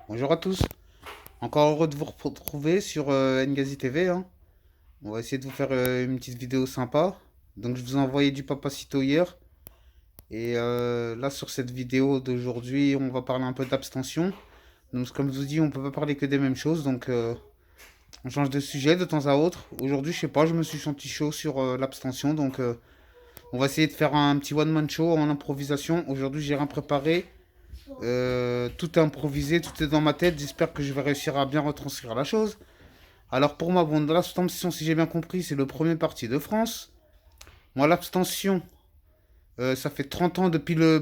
Bonjour à tous, encore heureux de vous retrouver sur Ngazi TV, hein. On va essayer de vous faire une petite vidéo sympa. Donc je vous ai envoyé du Papacito hier. Et là sur cette vidéo d'aujourd'hui, on va parler un peu d'abstention. Donc comme je vous dis, on peut pas parler que des mêmes choses. Donc on change de sujet de temps à autre. Aujourd'hui, je sais pas, je me suis senti chaud sur l'abstention. Donc on va essayer de faire un petit one-man show en improvisation. Aujourd'hui, j'ai rien préparé. Tout est improvisé, tout est dans ma tête. J'espère que je vais réussir à bien retranscrire la chose. Alors pour moi, bon, dans l'abstention, si j'ai bien compris, c'est le premier parti de France. Moi, l'abstention, ça fait 30 ans depuis que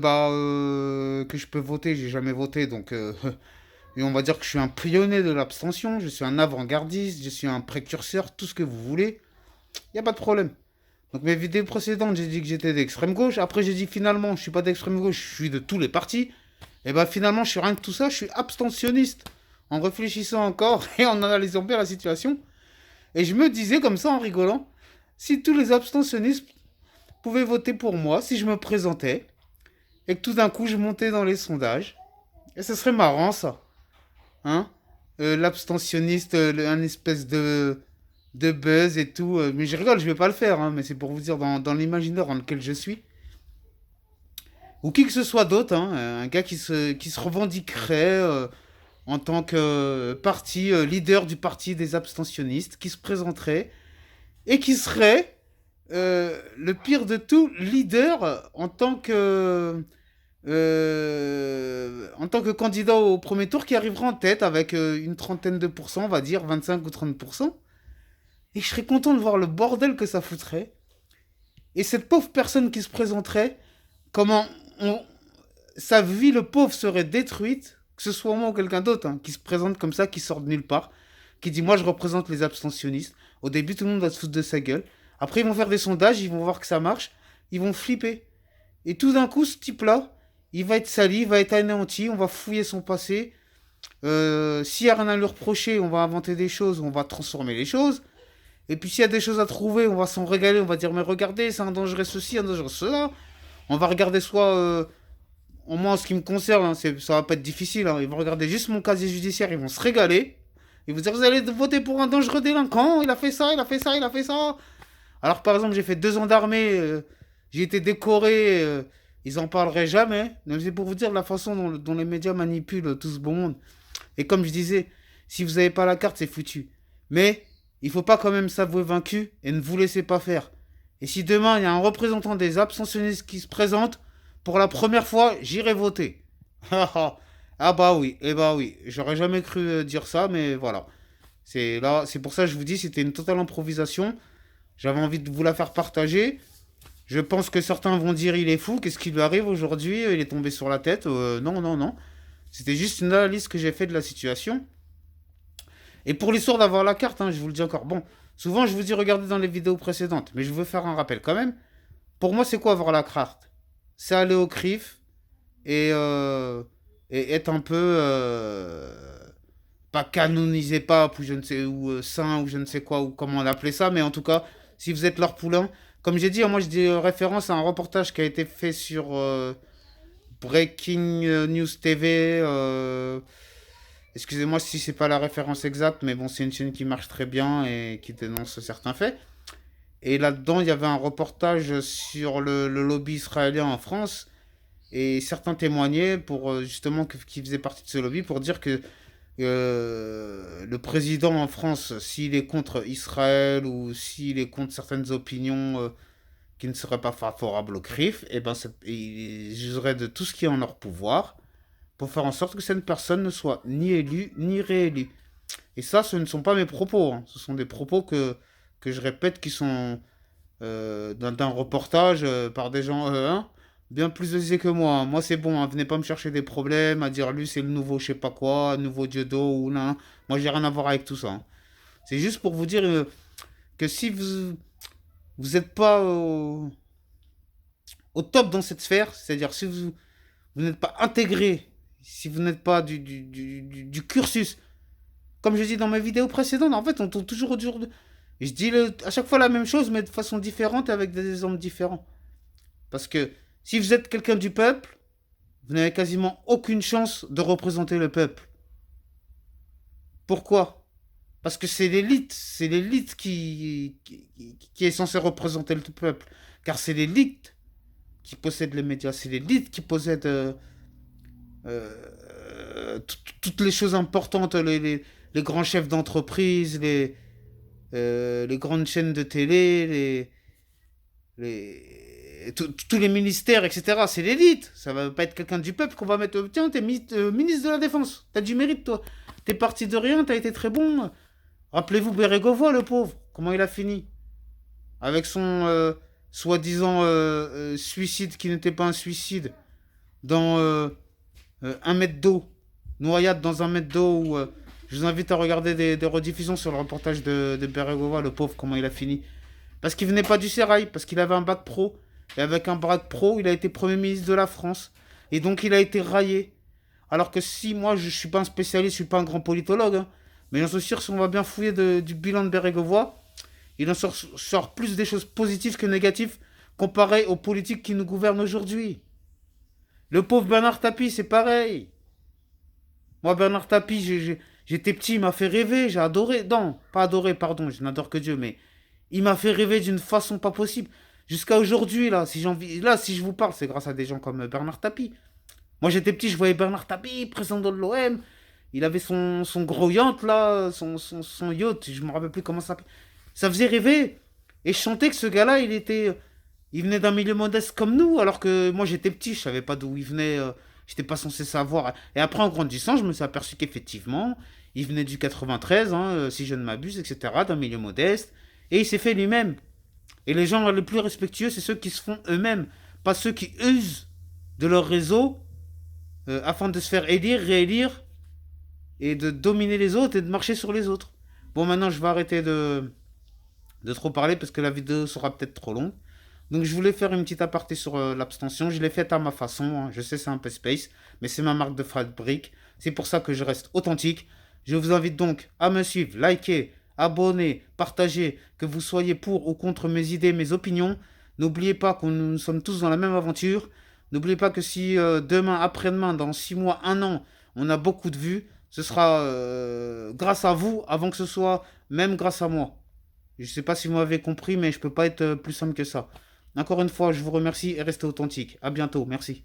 je peux voter. J'ai jamais voté, donc et on va dire que je suis un pionnier de l'abstention. Je suis un avant-gardiste, je suis un précurseur, tout ce que vous voulez. Il n'y a pas de problème. Donc mes vidéos précédentes, j'ai dit que j'étais d'extrême gauche. Après, j'ai dit finalement, je suis pas d'extrême gauche, je suis de tous les partis. Et ben finalement, je suis rien de tout ça, je suis abstentionniste. En réfléchissant encore et en analysant bien la situation. Et je me disais comme ça en rigolant, si tous les abstentionnistes pouvaient voter pour moi, si je me présentais, et que tout d'un coup je montais dans les sondages, et ce serait marrant ça. Hein, l'abstentionniste, un espèce de buzz et tout. Mais je rigole, je vais pas le faire, hein, mais c'est pour vous dire dans l'imaginaire dans lequel je suis. Ou qui que ce soit d'autre, hein, un gars qui se revendiquerait en tant que parti, leader du parti des abstentionnistes, qui se présenterait et qui serait le pire de tout, leader en tant que candidat au premier tour qui arrivera en tête avec une trentaine de pourcents, on va dire 25 ou 30%. Et je serais content de voir le bordel que ça foutrait. Et cette pauvre personne qui se présenterait, comment on, sa vie, le pauvre, serait détruite, que ce soit moi ou quelqu'un d'autre, hein, qui se présente comme ça, qui sort de nulle part, qui dit moi je représente les abstentionnistes. Au début, tout le monde va se foutre de sa gueule. Après, ils vont faire des sondages, ils vont voir que ça marche, ils vont flipper. Et tout d'un coup, ce type-là, il va être sali, il va être anéanti, on va fouiller son passé. S'il y a rien à lui reprocher, on va inventer des choses, on va transformer les choses. Et puis s'il y a des choses à trouver, on va s'en régaler, on va dire mais regardez, c'est un danger ceci, un danger cela. On va regarder soit au moins en ce qui me concerne, hein, ça va pas être difficile. Hein. Ils vont regarder juste mon casier judiciaire, ils vont se régaler. Ils vont dire vous allez voter pour un dangereux délinquant, il a fait ça, il a fait ça, il a fait ça. Alors par exemple j'ai fait 2 ans d'armée, j'ai été décoré, ils en parleraient jamais. Mais c'est pour vous dire la façon dont les médias manipulent tout ce bon monde. Et comme je disais, si vous n'avez pas la carte, c'est foutu. Mais il faut pas quand même s'avouer vaincu et ne vous laissez pas faire. Et si demain il y a un représentant des abstentionnistes qui se présente, pour la première fois, j'irai voter. Ah bah oui, eh bah oui. J'aurais jamais cru dire ça, mais voilà. C'est pour ça que je vous dis, c'était une totale improvisation. J'avais envie de vous la faire partager. Je pense que certains vont dire il est fou, qu'est-ce qui lui arrive aujourd'hui, il est tombé sur la tête. Non, non, non. C'était juste une analyse que j'ai faite de la situation. Et pour l'histoire d'avoir la carte, hein, je vous le dis encore. Bon, souvent je vous dis regardez dans les vidéos précédentes, mais je veux faire un rappel quand même. Pour moi, c'est quoi avoir la carte? C'est aller au CRIF et, et être un peu pas canonisé pape ou je ne sais ou saint ou je ne sais quoi ou comment on appelait ça, mais en tout cas, si vous êtes leur poulain, comme j'ai dit, moi je dis référence à un reportage qui a été fait sur Breaking News TV. Excusez-moi si c'est pas la référence exacte, mais bon, c'est une chaîne qui marche très bien et qui dénonce certains faits. Et là-dedans, il y avait un reportage sur le lobby israélien en France. Et certains témoignaient pour justement qui faisaient partie de ce lobby pour dire que le président en France, s'il est contre Israël ou s'il est contre certaines opinions qui ne seraient pas favorables au CRIF, et ben, ils useraient de tout ce qui est en leur pouvoir pour faire en sorte que cette personne ne soit ni élue ni réélue. Et ça, ce ne sont pas mes propos, hein. Ce sont des propos que je répète qui sont d'un reportage par des gens hein, bien plus aisés que moi. Moi, c'est bon, hein, venez pas me chercher des problèmes, à dire lui, c'est le nouveau je sais pas quoi, nouveau Dieudo ou non. Moi, j'ai rien à voir avec tout ça. Hein. C'est juste pour vous dire que si vous n'êtes pas au top dans cette sphère, c'est-à-dire si vous n'êtes pas intégré, si vous n'êtes pas du cursus, comme je dis dans mes vidéos précédentes, en fait, on tourne toujours autour de. Je dis à chaque fois la même chose, mais de façon différente et avec des exemples différents. Parce que si vous êtes quelqu'un du peuple, vous n'avez quasiment aucune chance de représenter le peuple. Pourquoi? Parce que c'est l'élite qui est censée représenter le peuple. Car c'est l'élite qui possède les médias, c'est l'élite qui possède toutes les choses importantes, les grands chefs d'entreprise, les grandes chaînes de télé, tous les ministères, etc. C'est l'élite. Ça va pas être quelqu'un du peuple qu'on va mettre. Tiens, t'es ministre de la Défense. T'as du mérite, toi. T'es parti de rien, t'as été très bon. Rappelez-vous Bérégovoy, le pauvre. Comment il a fini? Avec son soi-disant suicide qui n'était pas un suicide. Dans un mètre d'eau. Noyade dans un mètre d'eau. Je vous invite à regarder des rediffusions sur le reportage de Bérégovoy, le pauvre, comment il a fini. Parce qu'il venait pas du sérail, parce qu'il avait un bac pro. Et avec un bac pro, il a été Premier ministre de la France. Et donc il a été raillé. Alors que si moi je suis pas un spécialiste, je suis pas un grand politologue, hein, mais j'en suis sûr si on va bien fouiller du bilan de Bérégovoy, il en sort plus des choses positives que négatives comparé aux politiques qui nous gouvernent aujourd'hui. Le pauvre Bernard Tapie, c'est pareil. Moi, Bernard Tapie, j'étais petit, il m'a fait rêver, j'ai adoré. Non, pas adoré, pardon, je n'adore que Dieu, mais il m'a fait rêver d'une façon pas possible. Jusqu'à aujourd'hui, là, si je vous parle, c'est grâce à des gens comme Bernard Tapie. Moi, j'étais petit, je voyais Bernard Tapie, président de l'OM. Il avait son gros yacht, là, son yacht, je me rappelle plus comment ça s'appelle. Ça faisait rêver. Et je sentais que ce gars-là, il venait d'un milieu modeste comme nous, alors que moi, j'étais petit, je savais pas d'où il venait. J'étais pas censé savoir. Et après, en grandissant, je me suis aperçu qu'effectivement, il venait du 93, hein, si je ne m'abuse, etc., d'un milieu modeste. Et il s'est fait lui-même. Et les gens les plus respectueux, c'est ceux qui se font eux-mêmes, pas ceux qui usent de leur réseau afin de se faire élire, réélire, et de dominer les autres et de marcher sur les autres. Bon, maintenant, je vais arrêter de trop parler parce que la vidéo sera peut-être trop longue. Donc, je voulais faire une petite aparté sur l'abstention. Je l'ai faite à ma façon, hein. Je sais, c'est un peu space, mais c'est ma marque de fabrique. C'est pour ça que je reste authentique. Je vous invite donc à me suivre, liker, abonner, partager, que vous soyez pour ou contre mes idées, mes opinions. N'oubliez pas que nous sommes tous dans la même aventure. N'oubliez pas que si demain, après-demain, dans 6 mois, 1 an, on a beaucoup de vues, ce sera grâce à vous avant que ce soit même grâce à moi. Je ne sais pas si vous m'avez compris, mais je ne peux pas être plus simple que ça. Encore une fois, je vous remercie et restez authentique. À bientôt. Merci.